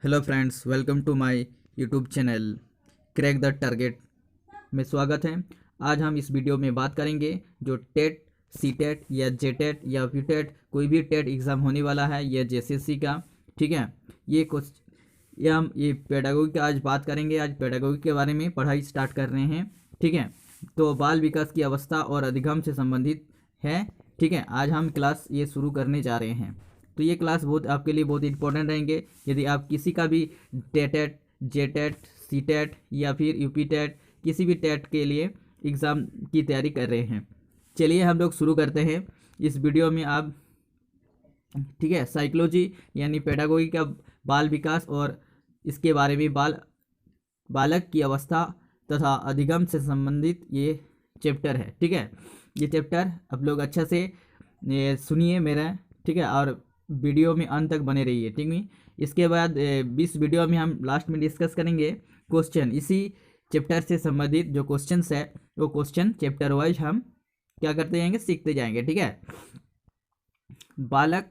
Hello friends, welcome to my YouTube channel crack the target में स्वागत है। आज हम इस वीडियो में बात करेंगे जो टेट, सी टेट या जे टेट या वी टेट कोई भी टेट एग्ज़ाम होने वाला है या जेसीसी का। ठीक है, ये कुछ ये पेडागोगी का आज बात करेंगे। आज पेडागोगी के बारे में पढ़ाई स्टार्ट कर रहे हैं। ठीक है, तो बाल विकास की अवस्था और अधिगम से संबंधित है। ठीक है, आज हम क्लास ये शुरू करने जा रहे हैं। तो ये क्लास बहुत आपके लिए बहुत इंपॉर्टेंट रहेंगे। यदि आप किसी का भी टेट, जे टेट, सी टेट या फिर यूपी टेट, किसी भी टेट के लिए एग्ज़ाम की तैयारी कर रहे हैं। चलिए हम लोग शुरू करते हैं। इस वीडियो में आप ठीक है साइकोलॉजी यानी पेडागोगी का बाल विकास और इसके बारे में बालक की अवस्था तथा अधिगम से संबंधित ये चैप्टर है। ठीक है, ये चैप्टर आप लोग अच्छा से सुनिए मेरा। ठीक है, और वीडियो में अंत तक बने रहिए। ठीक है, इसके बाद 20 वीडियो में हम लास्ट में डिस्कस करेंगे क्वेश्चन। इसी चैप्टर से संबंधित जो क्वेश्चंस है वो क्वेश्चन चैप्टर वाइज हम क्या करते जाएंगे, सीखते जाएंगे। ठीक है, बालक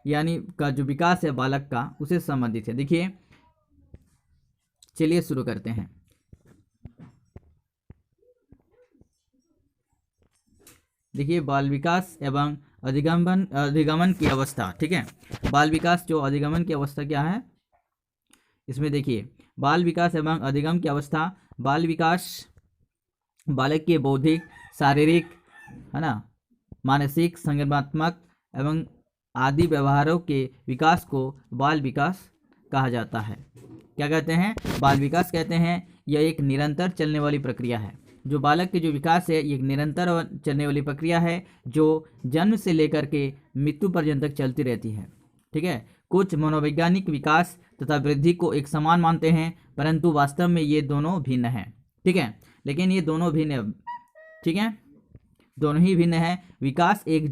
यानी का जो विकास है बालक का उसे संबंधित है। देखिए, चलिए शुरू करते हैं। देखिए, बाल विकास एवं अधिगमन की अवस्था। ठीक है, बाल विकास जो अधिगमन की अवस्था क्या है इसमें देखिए, बाल विकास एवं अधिगम की अवस्था। बाल विकास बालक के बौद्धिक, शारीरिक, है ना, मानसिक, संज्ञानात्मक एवं आदि व्यवहारों के विकास को बाल विकास कहा जाता है। क्या कहते हैं? बाल विकास कहते हैं। यह एक निरंतर चलने वाली प्रक्रिया है। जो बालक के जो विकास है ये एक निरंतर चलने वाली प्रक्रिया है जो जन्म से लेकर के मृत्यु पर्यंत तक चलती रहती है। ठीक है, कुछ मनोवैज्ञानिक विकास तथा वृद्धि को एक समान मानते हैं, परंतु वास्तव में ये दोनों भिन्न हैं। ठीक है, लेकिन ये दोनों भिन्न, ठीक है, दोनों ही भिन्न है। विकास एक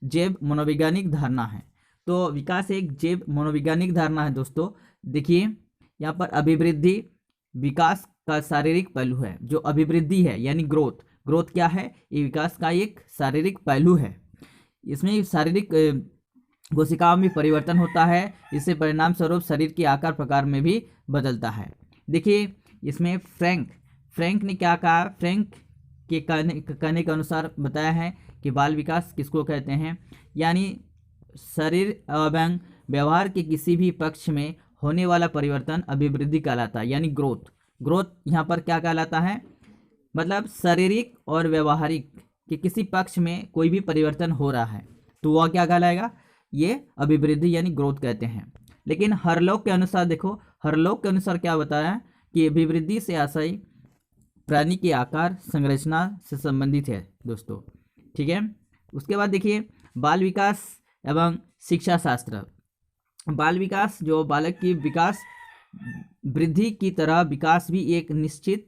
जैव मनोवैज्ञानिक धारणा है। तो विकास एक जैव मनोवैज्ञानिक धारणा है दोस्तों। देखिए, यहाँ पर अभिवृद्धि विकास का शारीरिक पहलू है। जो अभिवृद्धि है यानी ग्रोथ क्या है? ये विकास का एक शारीरिक पहलू है। इसमें शारीरिक कोशिकाओं में परिवर्तन होता है। इससे परिणाम स्वरूप शरीर के आकार प्रकार में भी बदलता है। देखिए, इसमें फ्रैंक ने क्या कहा? फ्रैंक के कहने के अनुसार बताया है कि बाल विकास किसको कहते हैं, यानी शरीर एवं व्यवहार के किसी भी पक्ष में होने वाला परिवर्तन अभिवृद्धि कहलाता है, यानी ग्रोथ यहाँ पर क्या कहलाता है? मतलब शारीरिक और व्यवहारिक के किसी पक्ष में कोई भी परिवर्तन हो रहा है तो वह क्या कहलाएगा? ये अभिवृद्धि यानी ग्रोथ कहते हैं। लेकिन हरलोक के अनुसार देखो, हरलोक के अनुसार क्या बताया कि अभिवृद्धि से आशय प्राणी के आकार संरचना से संबंधित है दोस्तों। ठीक है, उसके बाद देखिए, बाल विकास एवं शिक्षा शास्त्र। बाल विकास जो बालक की विकास वृद्धि की तरह विकास भी एक निश्चित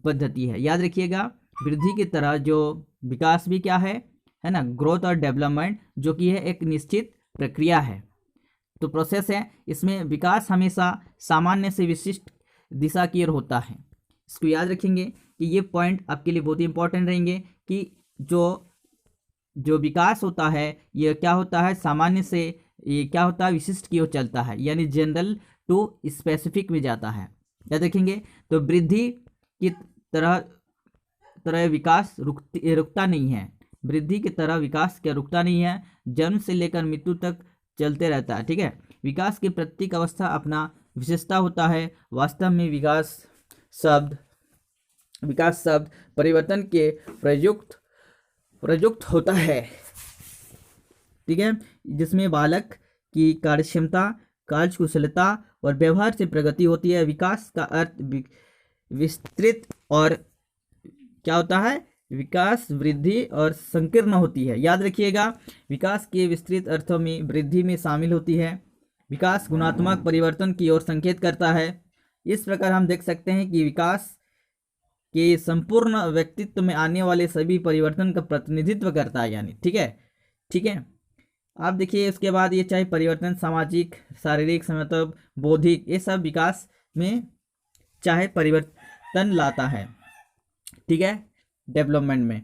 पद्धति है। याद रखिएगा, वृद्धि की तरह जो विकास भी क्या है ना, ग्रोथ और डेवलपमेंट, जो कि है एक निश्चित प्रक्रिया है, तो प्रोसेस है। इसमें विकास हमेशा सामान्य से विशिष्ट दिशा की ओर होता है। इसको याद रखेंगे कि ये पॉइंट आपके लिए बहुत इंपॉर्टेंट रहेंगे कि जो विकास होता है ये क्या होता है, सामान्य से ये क्या होता है, विशिष्ट की ओर चलता है, यानी जनरल टू स्पेसिफिक में जाता है। याद रखेंगे, तो वृद्धि की तरह विकास रुकता नहीं है। वृद्धि की तरह विकास क्या रुकता नहीं है, जन्म से लेकर मृत्यु तक चलते रहता है। ठीक है, विकास की प्रत्येक अवस्था अपना विशेषता होता है। वास्तव में विकास शब्द परिवर्तन के प्रयुक्त होता है। ठीक है, जिसमें बालक की कार्यक्षमता, कार्यकुशलता और व्यवहार से प्रगति होती है। विकास का अर्थ विस्तृत और क्या होता है? विकास वृद्धि और संकीर्ण होती है। याद रखिएगा, विकास के विस्तृत अर्थों में वृद्धि में शामिल होती है। विकास गुणात्मक परिवर्तन की ओर संकेत करता है। इस प्रकार हम देख सकते हैं कि विकास के संपूर्ण व्यक्तित्व में आने वाले सभी परिवर्तन का प्रतिनिधित्व करता है, यानी ठीक है। आप देखिए, उसके बाद ये चाहे परिवर्तन सामाजिक, शारीरिक, मतलब बौद्धिक, ये सब विकास में चाहे परिवर्तन लाता है। ठीक है, डेवलपमेंट में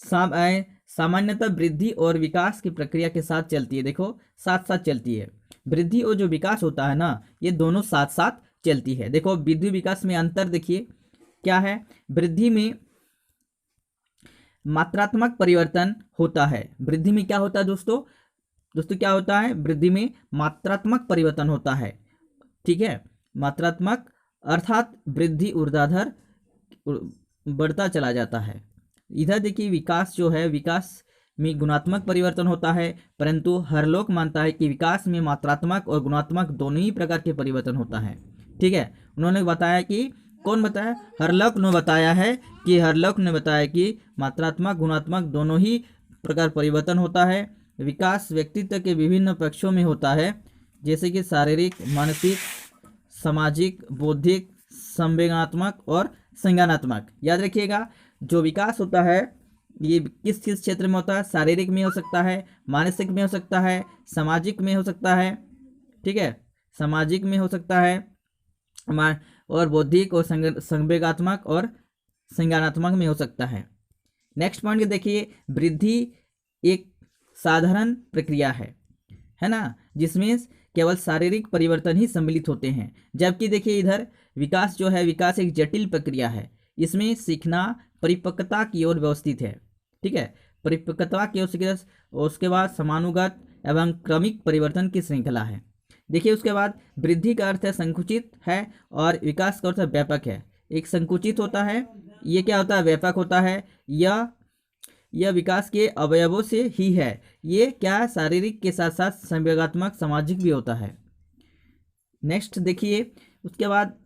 सामान्यतः वृद्धि और विकास की प्रक्रिया के साथ चलती है। देखो, साथ साथ चलती है। वृद्धि और जो विकास होता है ना, ये दोनों साथ साथ चलती है। देखो वृद्धि विकास में अंतर देखिए क्या है। वृद्धि में मात्रात्मक परिवर्तन होता है। वृद्धि में क्या होता है दोस्तों? दोस्तों क्या होता है? वृद्धि में मात्रात्मक परिवर्तन होता है, ठीक है। मात्रात्मक अर्थात वृद्धि ऊर्ध्वाधर बढ़ता चला जाता है। इधर देखिए विकास जो है, विकास में गुणात्मक परिवर्तन होता है, परंतु हर लोग मानता है कि विकास में मात्रात्मक और गुणात्मक दोनों ही प्रकार के परिवर्तन होता है, ठीक है। उन्होंने बताया कि, कौन बताया? हरलोक ने बताया है कि, हरलोक ने बताया कि मात्रात्मक गुणात्मक दोनों ही प्रकार परिवर्तन होता है। विकास व्यक्तित्व के विभिन्न पक्षों में होता है, जैसे कि शारीरिक, मानसिक, सामाजिक, बौद्धिक, संवेदनात्मक और संज्ञानात्मक। याद रखिएगा, जो विकास होता है ये किस किस क्षेत्र में होता है? शारीरिक में हो सकता है, मानसिक में हो सकता है, सामाजिक में हो सकता है, ठीक है, सामाजिक में हो सकता है, और बौद्धिक और संवेगात्मक और संज्ञानात्मक में हो सकता है। नेक्स्ट पॉइंट देखिए, वृद्धि एक साधारण प्रक्रिया है ना, जिसमें केवल शारीरिक परिवर्तन ही सम्मिलित होते हैं। जबकि देखिए इधर विकास जो है, विकास एक जटिल प्रक्रिया है। इसमें सीखना परिपक्वता की ओर व्यवस्थित है, ठीक है, परिपक्वता की ओर, उसके बाद समानुगत एवं क्रमिक परिवर्तन की श्रृंखला है। देखिए उसके बाद वृद्धि का अर्थ है संकुचित है, और विकास का अर्थ है व्यापक है। एक संकुचित होता है, ये क्या होता है? व्यापक होता है। यह विकास के अवयवों से ही है। ये क्या शारीरिक के साथ साथ संवेगात्मक, सामाजिक भी होता है। नेक्स्ट देखिए उसके बाद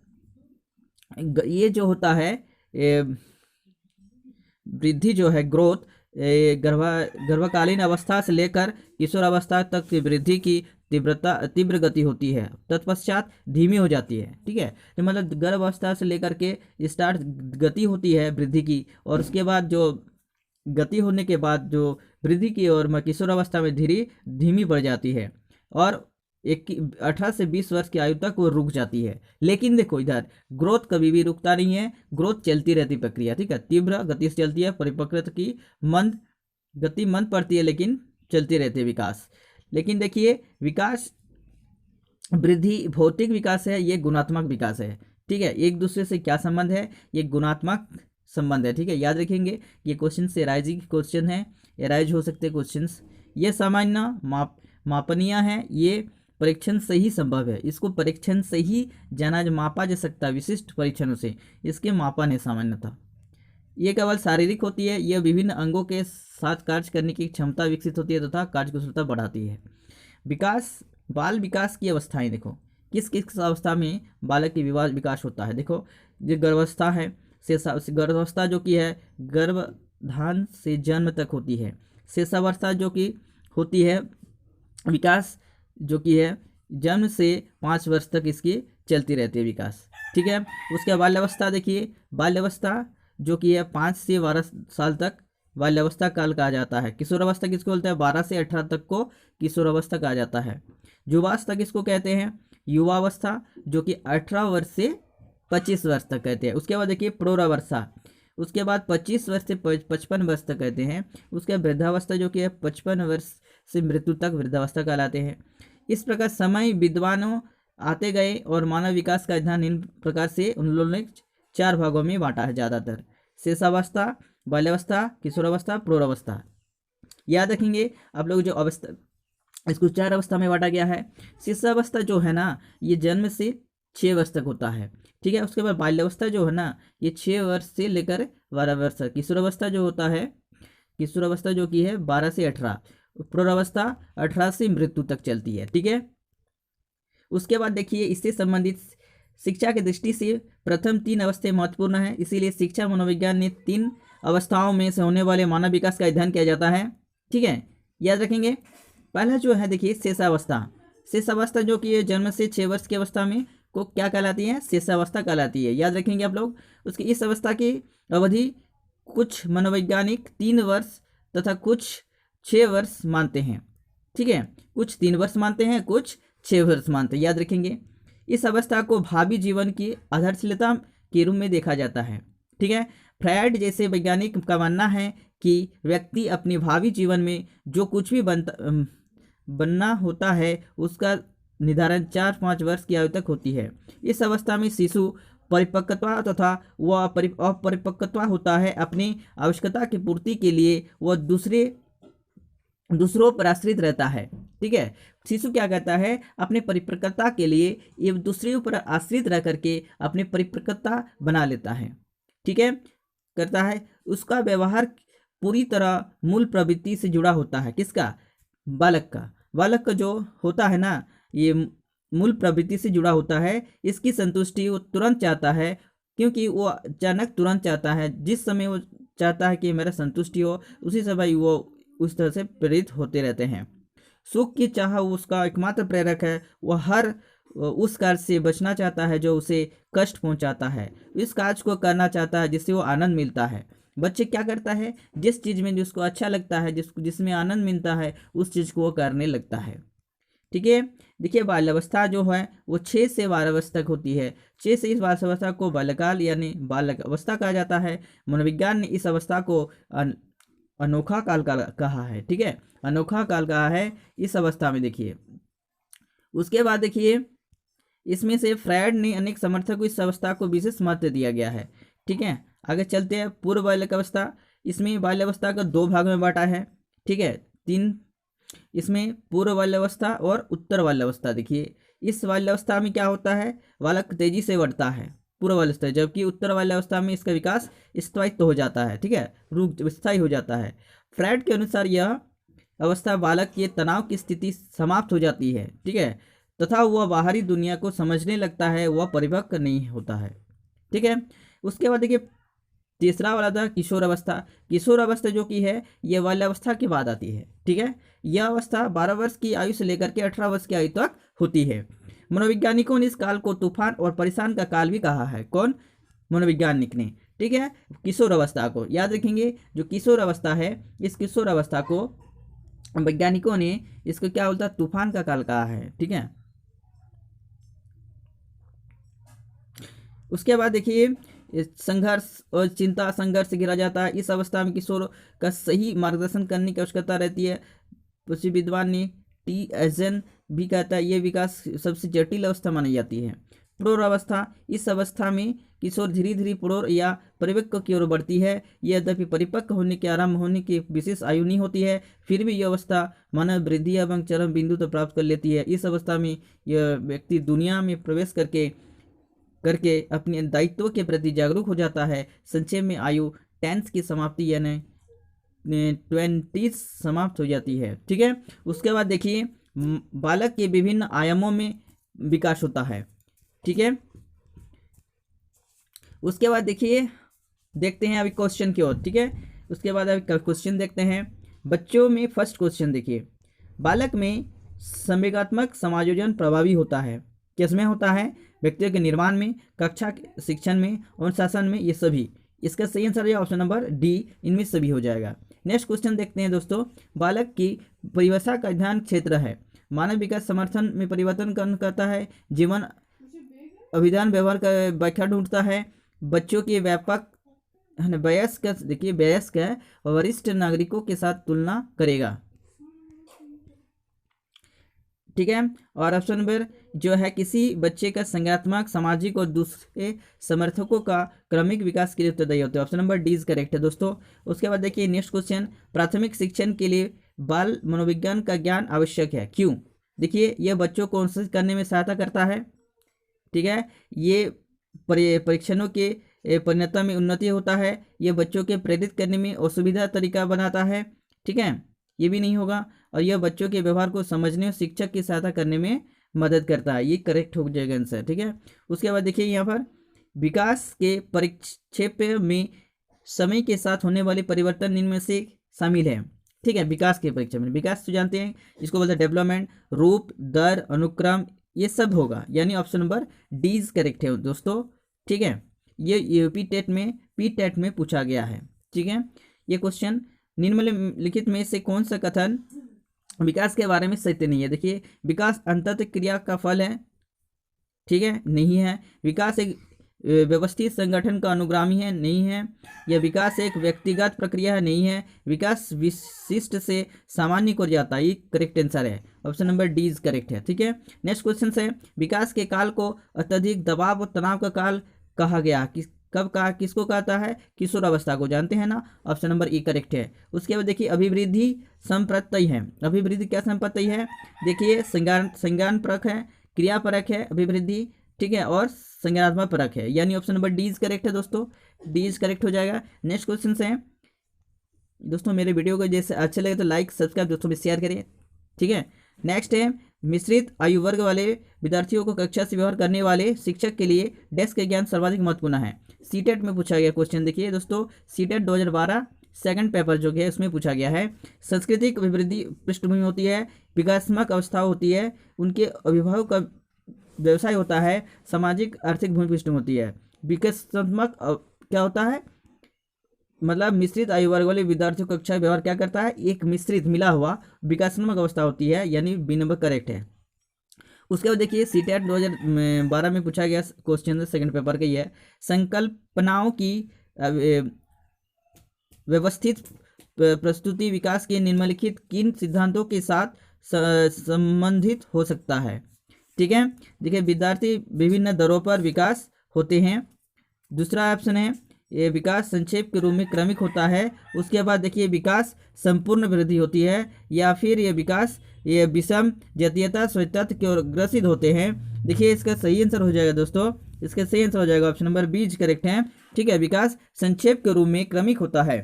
ये जो होता है वृद्धि जो है, ग्रोथ, गर्भकालीन अवस्था से लेकर किशोर अवस्था तक की वृद्धि की तीव्र गति होती है, तत्पश्चात धीमी हो जाती है, ठीक है। तो मतलब गर्भ अवस्था से लेकर के स्टार्ट गति होती है वृद्धि की, और उसके बाद जो गति होने के बाद जो वृद्धि की और किशोर अवस्था में धीमी बढ़ जाती है, और 18 से 20 वर्ष की आयु तक वो रुक जाती है। लेकिन देखो इधर ग्रोथ कभी भी रुकता नहीं है, ग्रोथ चलती रहती प्रक्रिया, ठीक है, तीव्र गति से चलती है। परिपक्वता की गति मंद पड़ती है, लेकिन चलती रहती है विकास। लेकिन देखिए विकास, वृद्धि भौतिक विकास है, ये गुणात्मक विकास है, ठीक है। एक दूसरे से क्या संबंध है? ये गुणात्मक संबंध है, ठीक है। याद रखेंगे ये क्वेश्चन से राइजिंग क्वेश्चन है, एराइज हो सकते क्वेश्चंस। ये सामान्य मापनीय है, ये परीक्षण से ही संभव है। इसको परीक्षण से ही मापा जा सकता है, विशिष्ट परीक्षणों से इसके मापन है सामान्यतः। ये केवल शारीरिक होती है, यह विभिन्न अंगों के साथ कार्य करने की क्षमता विकसित होती है तथा कार्यकुशलता बढ़ाती है। विकास, बाल विकास की अवस्थाएं देखो, किस किस अवस्था में बालक की विकास होता है। देखो जो गर्भावस्था है, गर्भावस्था जो कि है गर्भधान से जन्म तक होती है। शेषावस्था जो कि होती है विकास, जो कि है जन्म से 5 वर्ष तक इसकी चलती रहती है विकास, ठीक है। उसके बाल्यावस्था देखिए, बाल्यावस्था जो कि है 5 से 12 साल तक बाल्यावस्था काल कहा जाता है। किशोरावस्था किसको बोलते हैं? 12 से 18 तक को किशोरावस्था कहा जाता है। युवावस्था किसको कहते हैं? युवावस्था जो कि 18 वर्ष से 25 वर्ष तक कहते हैं। उसके बाद देखिए प्रौढ़ावस्था, उसके बाद 25 वर्ष से 55 वर्ष तक कहते हैं। उसके बाद वृद्धावस्था जो कि है 55 वर्ष से मृत्यु तक वृद्धावस्था कहलाते हैं। इस प्रकार समय विद्वानों आते गए और मानव विकास का अध्ययन इन प्रकार से उन लोगों ने 4 भागों में बांटा है ज़्यादातर, शेषावस्था, बाल्यावस्था, किशोरावस्था, प्रौढ़ावस्था। याद रखेंगे आप लोग जो अवस्था, इसको 4 अवस्था में बांटा गया है। शिशुअवस्था जो है ना, ये जन्म से 6 वर्ष तक होता है, ठीक है। उसके बाद बाल्यावस्था जो है ना, ये 6 वर्ष से लेकर 12 वर्ष तक। किशोरावस्था जो होता है, किशोरावस्था जो कि है 12 से 18। प्रौढ़ावस्था 18 से मृत्यु तक चलती है, ठीक है। उसके बाद देखिए इससे संबंधित शिक्षा की दृष्टि से प्रथम 3 अवस्थाएं महत्वपूर्ण है, इसीलिए शिक्षा मनोविज्ञान ने 3 अवस्थाओं में से होने वाले मानव विकास का अध्ययन किया जाता है, ठीक है। याद रखेंगे पहला जो है देखिए शेषावस्था। शेषावस्था जो कि जन्म से 6 वर्ष की अवस्था में को क्या कहलाती है? शेषावस्था कहलाती है। याद रखेंगे आप लोग। उसकी इस अवस्था की अवधि कुछ मनोवैज्ञानिक 3 वर्ष तथा कुछ 6 वर्ष मानते हैं, ठीक है। कुछ 3 वर्ष मानते हैं, कुछ 6 वर्ष मानते हैं। याद रखेंगे इस अवस्था को भावी जीवन की आधारशिलता के रूप में देखा जाता है, ठीक है। फ्रायड जैसे वैज्ञानिक का मानना है कि व्यक्ति अपने भावी जीवन में जो कुछ भी बनना होता है उसका निर्धारण 4-5 वर्ष की आयु तक होती है। इस अवस्था में शिशु परिपक्वता तथा वह अपरिपक्वता होता है। अपनी आवश्यकता की पूर्ति के लिए वह दूसरों पर आश्रित रहता है। ठीक है, शिशु क्या कहता है, अपने परिपक्वता के लिए ये दूसरों पर आश्रित रह करके अपनी परिपक्वता बना लेता है। ठीक है, करता है। उसका व्यवहार पूरी तरह मूल प्रवृत्ति से जुड़ा होता है। किसका? बालक का जो होता है ना, ये मूल प्रवृत्ति से जुड़ा होता है। इसकी संतुष्टि वो तुरंत चाहता है, क्योंकि वो अचानक तुरंत चाहता है। जिस समय वो चाहता है कि मेरा संतुष्टि हो, उसी समय वो उस तरह से प्रेरित होते रहते हैं। सुख की चाह उसका एकमात्र प्रेरक है। वह हर उस कार्य से बचना चाहता है जो उसे कष्ट पहुंचाता है। इस कार्य को करना चाहता है जिससे वो आनंद मिलता है। बच्चे क्या करता है, जिस चीज़ में जिसको अच्छा लगता है, जिसमें आनंद मिलता है, उस चीज़ को वो करने लगता है। ठीक है, देखिए बाल्यावस्था जो है वो 6 से 12 वर्ष तक होती है। 6 से इस अवस्था को बाल्यकाल यानी बालक अवस्था कहा जाता है। मनोविज्ञान ने इस अवस्था को अनोखा काल का कहा है। ठीक है, अनोखा काल कहा है इस अवस्था में। देखिए उसके बाद देखिए इसमें से फ्रायड ने अनेक समर्थक को इस अवस्था को विशेष महत्व दिया गया है। ठीक है, आगे चलते हैं। पूर्व बाल्यक अवस्था, इसमें बाल्यावस्था का 2 भाग में बांटा है। ठीक है, 3 इसमें पूर्व बाल्यावस्था और उत्तर बाल्यावस्था। देखिए इस बाल्यावस्था में क्या होता है, बालक तेजी से बढ़ता है पूर्व बाल्यावस्था, जबकि उत्तर बाल्यावस्था में इसका विकास स्थायित्व हो जाता है। ठीक है, रूप स्थायी हो जाता है। फ्रायड के अनुसार यह अवस्था बालक के तनाव की स्थिति समाप्त हो जाती है। ठीक है, तथा वह बाहरी दुनिया को समझने लगता है, वह परिपक्व नहीं होता है। ठीक है, उसके बाद देखिए तीसरा वाला था किशोर अवस्था। किशोर अवस्था जो कि है यह बाल्यावस्था के बाद आती है। ठीक है, यह अवस्था 12 वर्ष की आयु से लेकर के 18 वर्ष की आयु तक होती है। मनोवैज्ञानिकों ने इस काल को तूफान और परेशान का काल भी कहा है। कौन? मनोवैज्ञानिक ने। ठीक है, किशोर अवस्था को याद रखेंगे। जो किशोर अवस्था है, इस किशोर अवस्था को वैज्ञानिकों ने इसको क्या बोलता है, तूफान का काल कहा है। ठीक है, उसके बाद देखिए संघर्ष और चिंता संघर्ष घिरा जाता है। इस अवस्था में किशोर का सही मार्गदर्शन करने की आवश्यकता रहती है। किसी विद्वान ने टी एजन भी कहता है यह विकास सबसे जटिल अवस्था मानी जाती है। प्रौढ़ अवस्था, इस अवस्था में किशोर धीरे धीरे प्रौढ़ या परिपक्व की ओर बढ़ती है। यह यद्यपि परिपक्व होने के आरंभ होने की विशेष आयु नहीं होती है, फिर भी यह अवस्था मानव वृद्धि एवं चरम बिंदु तक प्राप्त कर लेती है। इस अवस्था में यह व्यक्ति दुनिया में प्रवेश करके अपने दायित्व के प्रति जागरूक हो जाता है। संक्षेप में आयु 10 की समाप्ति यानी 20 समाप्त हो जाती है। ठीक है, उसके बाद देखिए बालक के विभिन्न आयामों में विकास होता है। ठीक है, उसके बाद देखिए देखते हैं अभी क्वेश्चन की ओर। ठीक है, उसके बाद अभी क्वेश्चन देखते हैं। बच्चों में फर्स्ट क्वेश्चन देखिए, बालक में संवेगात्मक समायोजन प्रभावी होता है। किसमें होता है? व्यक्तियों के निर्माण में, कक्षा शिक्षण में, अनुशासन में, ये सभी। इसका सही आंसर है ऑप्शन नंबर डी, इनमें सभी हो जाएगा। नेक्स्ट क्वेश्चन देखते हैं दोस्तों। बालक की परिभाषा का ध्यान क्षेत्र है। मानव विकास समर्थन में परिवर्तन करता है। जीवन अभिधान व्यवहार का व्याख्या ढूंढता है। बच्चों के व्यापक वयस्क, देखिए वयस्क है, वरिष्ठ नागरिकों के साथ तुलना करेगा। ठीक है, और ऑप्शन नंबर जो है किसी बच्चे का संज्ञानात्मक, सामाजिक और दूसरे समर्थकों का क्रमिक विकास के लिए उत्तरदायी होते हैं। Option number D is correct है दोस्तों। उसके बाद देखिए नेक्स्ट क्वेश्चन, प्राथमिक शिक्षण के लिए बाल मनोविज्ञान का ज्ञान आवश्यक है, क्यों? देखिए यह बच्चों को अनुशासित करने में सहायता करता है। ठीक है, ये परीक्षणों के परिणता में उन्नति होता है। यह बच्चों के प्रेरित करने में असुविधा तरीका बनाता है। ठीक है, ये भी नहीं होगा। और यह बच्चों के व्यवहार को समझने और शिक्षक की सहायता करने में मदद करता है। ये करेक्ट हो जाएगा आंसर। ठीक है, उसके बाद देखिए यहाँ पर विकास के परिक्षेप में समय के साथ होने वाले परिवर्तन इनमें से शामिल है। ठीक है, विकास के परिक्षेप में, विकास तो जानते हैं इसको बोलते हैं डेवलपमेंट, रूप, दर, अनुक्रम, ये सब होगा, यानी option number D is correct है दोस्तों। ठीक है, ये यूपी टेट में पी टेट में पूछा गया है। ठीक है, ये क्वेश्चन निम्नलिखित में से कौन सा कथन विकास के बारे में सत्य नहीं है? देखिए विकास अंततः क्रिया का फल है। ठीक है, नहीं है। विकास एक व्यवस्थित संगठन का अनुगामी है, नहीं है। यह विकास एक व्यक्तिगत प्रक्रिया है, नहीं है। विकास विशिष्ट से सामान्य को जाता है, ये करेक्ट आंसर है। Option number D is correct है। ठीक है, नेक्स्ट क्वेश्चन है, विकास के काल को अत्यधिक दबाव और तनाव का काल कहा गया, कब कहा, किसको कहता है? किशोर अवस्था को, जानते हैं ना। ऑप्शन नंबर ई करेक्ट है। उसके बाद देखिए अभिवृद्धि संप्रत्यय है। अभिवृद्धि क्या संप्रत्यय है? देखिए संज्ञान परक है, क्रिया परक है अभिवृद्धि, ठीक है, और संज्ञानात्मक परक है, यानी option number D is correct है दोस्तों, डी इज करेक्ट हो जाएगा। नेक्स्ट क्वेश्चन है दोस्तों, मेरे वीडियो को जैसे अच्छे लगे तो लाइक सब्सक्राइब दोस्तों में शेयर करिए। ठीक है, नेक्स्ट है, मिश्रित आयु वर्ग वाले विद्यार्थियों को कक्षा से व्यवहार करने वाले शिक्षक के लिए डेस्क के ज्ञान सर्वाधिक महत्वपूर्ण है। सीटेट में पूछा गया क्वेश्चन, देखिए दोस्तों, सीटेट 2012 सेकंड पेपर जो है उसमें पूछा गया है। सांस्कृतिक अभिवृद्धि पृष्ठभूमि होती है, विकासात्मक अवस्था होती है, उनके अभिभावक का व्यवसाय होता है, सामाजिक आर्थिक भूमि पृष्ठभूमि होती है। विकासात्मक क्या होता है? मतलब मिश्रित आयु वर्ग वाले विद्यार्थियों को कक्षा व्यवहार क्या करता है? एक मिश्रित मिला हुआ विकासात्मक अवस्था होती है, यानी बी नंबर करेक्ट है। उसके बाद देखिए सीटेट 2012 में पूछा गया क्वेश्चन सेकंड पेपर का, ये है संकल्पनाओं की व्यवस्थित प्रस्तुति विकास के निम्नलिखित किन सिद्धांतों के साथ संबंधित हो सकता है? ठीक है, देखिए विद्यार्थी विभिन्न दरों पर विकास होते हैं। दूसरा ऑप्शन है ये विकास संक्षेप के रूप में क्रमिक होता है। उसके बाद देखिए विकास संपूर्ण वृद्धि होती है, या फिर ये विकास ये विषम जातीयता स्वतंत्र की ओर ग्रसित होते हैं। देखिए इसका सही आंसर हो जाएगा दोस्तों, इसका सही आंसर हो जाएगा ऑप्शन नंबर बी करेक्ट है। ठीक है, विकास संक्षेप के रूप में क्रमिक होता है।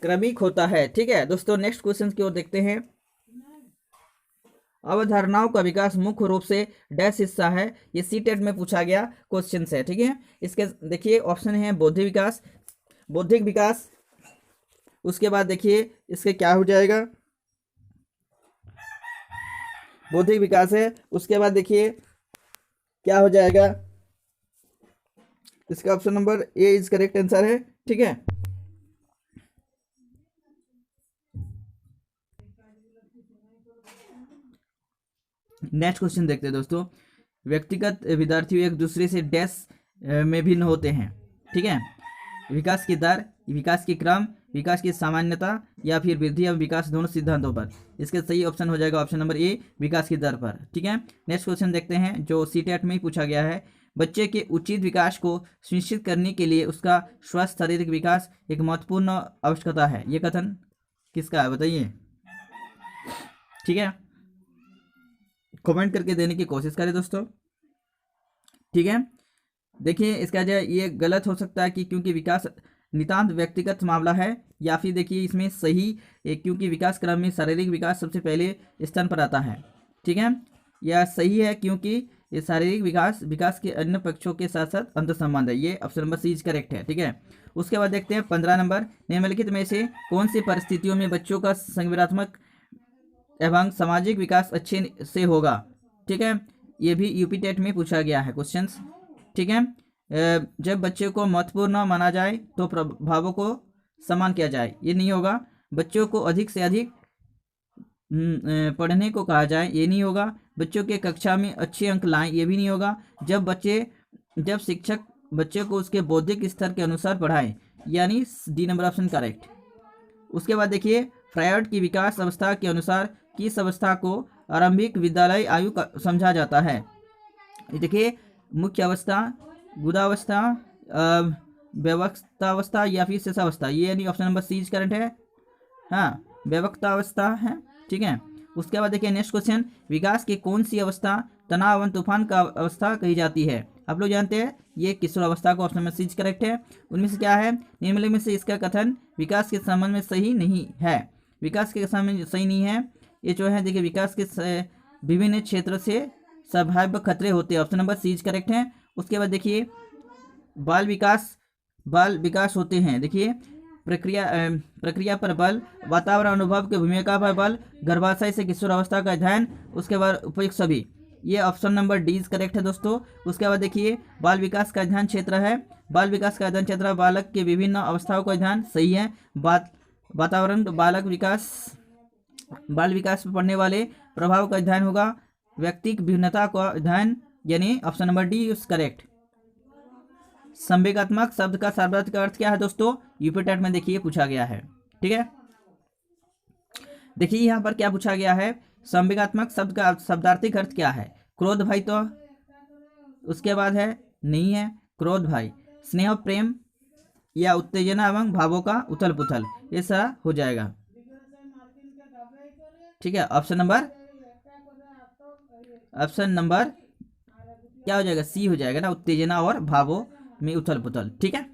क्रमिक होता है। ठीक है दोस्तों, नेक्स्ट क्वेश्चन की ओर देखते हैं। अवधारणाओं का विकास मुख्य रूप से डैश हिस्सा है, ये सीटेट में पूछा गया क्वेश्चन है। ठीक है, इसके देखिए ऑप्शन है बौद्धिक विकास। उसके बाद देखिए इसके क्या हो जाएगा, बौद्धिक विकास है। उसके बाद देखिए क्या हो जाएगा, इसका option number A is correct answer है। ठीक है, नेक्स्ट क्वेश्चन देखते हैं दोस्तों। व्यक्तिगत विद्यार्थी एक दूसरे से डैश में भिन्न होते हैं। ठीक है, विकास की दर, विकास के क्रम, विकास की सामान्यता, या फिर वृद्धि या विकास दोनों सिद्धांतों पर। इसका सही ऑप्शन हो जाएगा ऑप्शन नंबर ए विकास की दर पर। ठीक है, नेक्स्ट क्वेश्चन देखते हैं जो सीटेट में ही पूछा गया है। बच्चे के उचित विकास को सुनिश्चित करने के लिए उसका स्वस्थ शारीरिक विकास एक महत्वपूर्ण आवश्यकता है, ये कथन किसका है बताइए। ठीक है, कमेंट करके देने की कोशिश करें दोस्तों। ठीक है, देखिए इसका जो ये गलत हो सकता है कि क्योंकि विकास नितांत व्यक्तिगत मामला है, या फिर देखिए इसमें सही क्योंकि विकास क्रम में शारीरिक विकास सबसे पहले स्थान पर आता है। ठीक है, यह सही है क्योंकि ये शारीरिक विकास के अन्य पक्षों के साथ साथ अंतर संबंध है, ये ऑप्शन नंबर सी करेक्ट है। ठीक है, उसके बाद देखते हैं 15 नंबर, निम्नलिखित में से कौन सी परिस्थितियों में बच्चों का संवेदनात्मक एवं सामाजिक विकास अच्छे से होगा। ठीक है, ये भी यूपी टेट में पूछा गया है क्वेश्चंस। ठीक है, जब बच्चे को महत्वपूर्ण माना जाए तो प्रभावों को समान किया जाए, ये नहीं होगा। बच्चों को अधिक से अधिक पढ़ने को कहा जाए, ये नहीं होगा। बच्चों के कक्षा में अच्छे अंक लाएं, ये भी नहीं होगा। जब शिक्षक बच्चे को उसके बौद्धिक स्तर के अनुसार पढ़ाए, यानी डी नंबर ऑप्शन करेक्ट। उसके बाद देखिए फ्रायड की विकास अवस्था के अनुसार किस अवस्था को आरंभिक विद्यालय आयु का समझा जाता है। देखिए मुख्य अवस्था, गुदावस्था, व्यवस्थावस्था या फिर शेषावस्था, ये यानी ऑप्शन नंबर सी करेक्ट है। हाँ, व्यवस्थावस्था है। ठीक है, उसके बाद देखिए नेक्स्ट क्वेश्चन, विकास की कौन सी अवस्था तनाव एवं तूफान का अवस्था कही जाती है। आप लोग जानते हैं ये किशोर अवस्था को, ऑप्शन नंबर सी करेक्ट है। उनमें से क्या है, निम्नलिखित में से इसका कथन विकास के संबंध में सही नहीं है। विकास के संबंध में सही नहीं है, ये जो है देखिए विकास के विभिन्न क्षेत्र से संभाव्य खतरे होते हैं, ऑप्शन नंबर सी करेक्ट है। उसके बाद देखिए बाल विकास होते हैं। देखिए प्रक्रिया पर बल, वातावरण अनुभव की भूमिका पर बल, गर्भाशय से किशोर अवस्था का अध्ययन, उसके बाद उपयुक्त सभी, ये ऑप्शन नंबर डी करेक्ट है दोस्तों। उसके बाद देखिए बाल विकास का अध्ययन क्षेत्र है, बाल विकास का अध्ययन क्षेत्र बालक के विभिन्न अवस्थाओं का अध्ययन, सही है। वातावरण बालक विकास बाल विकास पर पड़ने वाले प्रभाव का अध्ययन होगा व्यक्तिक भिन्नता का अध्ययन, यानी option number D is correct. संवेगात्मक शब्द का सार्वत्रिक अर्थ क्या है दोस्तों, यूपी टेट में देखिए पूछा गया है। ठीक है, देखिए यहाँ पर क्या पूछा गया है, संवेगात्मक शब्द का शब्दार्थिक अर्थ क्या है। क्रोध भाई, तो उसके बाद है नहीं है क्रोध भाई, स्नेह प्रेम या उत्तेजना एवं भावों का उथल पुथल, ये सारा हो जाएगा। ठीक है, ऑप्शन नंबर क्या हो जाएगा, सी हो जाएगा ना, उत्तेजना और भावों में उथल पुथल। ठीक है,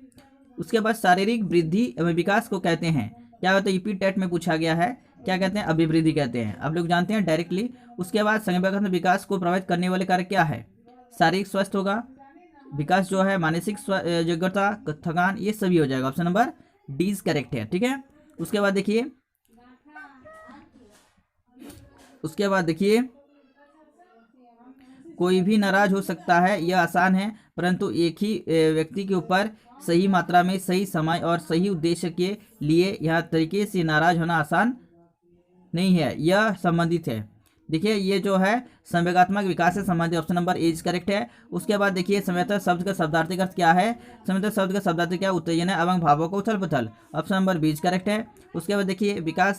उसके बाद शारीरिक वृद्धि एवं विकास को कहते हैं क्या होता है, यूपी टेट में पूछा गया है, क्या कहते हैं, अभिवृद्धि कहते हैं, आप लोग जानते हैं डायरेक्टली। उसके बाद संवेगात्मक विकास को प्रभावित करने वाले कारक क्या है, शारीरिक स्वस्थ होगा, विकास जो है मानसिक योग्यता, थकान, ये सभी हो जाएगा। Option number D is correct है। ठीक है, उसके बाद देखिए कोई भी नाराज हो सकता है, यह आसान है, परंतु एक ही व्यक्ति के ऊपर सही मात्रा में, सही समय और सही उद्देश्य के लिए यह तरीके से नाराज होना आसान नहीं है, यह संबंधित है। देखिए ये जो है संवेगात्मक विकास से संबंधित, option number A is correct है। उसके बाद देखिए संवेदक शब्द का शब्दार्थिक अर्थ क्या है, संवेदक शब्द का शब्दार्थिक क्या है, उत्तेजना एवं भावों को उथल पुथल, option number B is correct है। उसके बाद देखिए विकास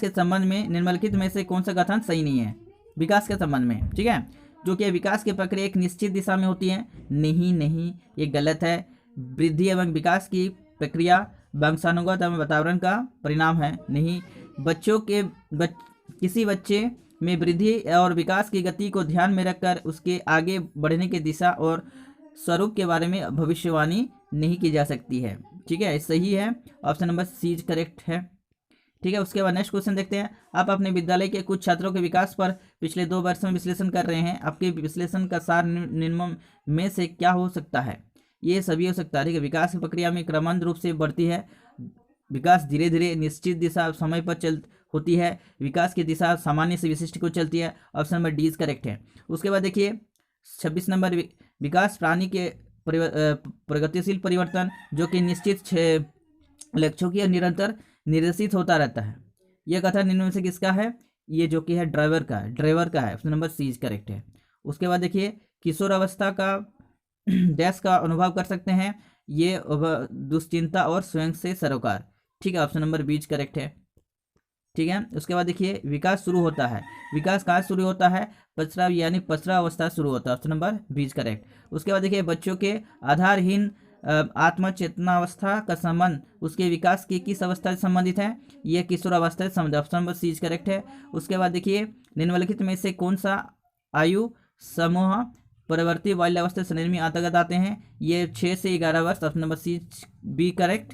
के संबंध में निम्नलिखित में से कौन सा कथन सही नहीं है, विकास के संबंध में। ठीक है, जो कि विकास की प्रक्रिया एक निश्चित दिशा में होती है, नहीं, ये गलत है। वृद्धि एवं विकास की प्रक्रिया वंशानुगत एवं वातावरण का परिणाम है, नहीं। किसी बच्चे में वृद्धि और विकास की गति को ध्यान में रखकर उसके आगे बढ़ने की दिशा और स्वरूप के बारे में भविष्यवाणी नहीं की जा सकती है। ठीक है, सही है, ऑप्शन नंबर सी करेक्ट है। ठीक है, उसके बाद नेक्स्ट क्वेश्चन देखते हैं। आप अपने विद्यालय के कुछ छात्रों के विकास पर पिछले 2 वर्ष में विश्लेषण कर रहे हैं, आपके विश्लेषण का सार निम्न में से क्या हो सकता है, ये सभी हो सकता है। ठीक है, विकास की प्रक्रिया में क्रमबद्ध रूप से बढ़ती है, विकास धीरे धीरे निश्चित दिशा समय पर होती है, विकास की दिशा सामान्य से विशिष्ट को चलती है, option number D is correct है। उसके बाद देखिए 26 नंबर, विकास प्राणी के प्रगतिशील परिवर्तन जो कि निश्चित लक्ष्यों की निरंतर निर्देशित होता रहता है, यह कथन निम्न में से किसका है, ये जो कि है ड्राइवर का है, option number C is correct है। उसके बाद देखिए किशोर अवस्था का डैश का अनुभव कर सकते हैं, ये दुश्चिंता और स्वयं से सरोकार। ठीक है, option number B is correct है। ठीक है, उसके बाद देखिए विकास शुरू होता है, विकास कहाँ शुरू होता है, पचरा यानी पचरा अवस्था शुरू होता है, option number B is correct. उसके बाद देखिए बच्चों के आधारहीन आत्मचेतना अवस्था का संबंध उसके विकास की किस अवस्था से संबंधित है, यह किशोर अवस्था से संबंधित, option number C is correct है। उसके बाद देखिए निम्नलिखित में से कौन सा आयु समूह परिवर्ती बाल्यावस्था श्रेणी में अंतर्गत आते हैं, ये 6 से 11 वर्ष, option number C B correct.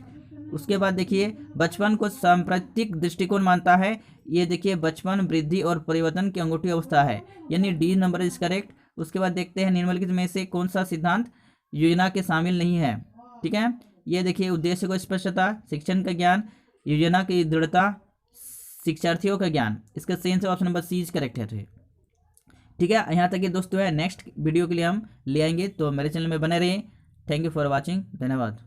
उसके बाद देखिए बचपन को सांप्रतिक दृष्टिकोण मानता है, ये देखिए बचपन वृद्धि और परिवर्तन की अंगूठी अवस्था है, यानी डी नंबर इज करेक्ट। उसके बाद देखते हैं निम्नलिखित में से कौन सा सिद्धांत योजना के शामिल नहीं है। ठीक है, ये देखिए उद्देश्य को स्पष्टता, शिक्षण का ज्ञान, योजना की दृढ़ता, शिक्षार्थियों का ज्ञान, इसका सही answer option number C is correct है। ठीक है, यहाँ तक ये दोस्तों है, नेक्स्ट वीडियो के लिए हम ले आएंगे, तो मेरे चैनल में बने रहिए। थैंक यू फॉर वॉचिंग, धन्यवाद।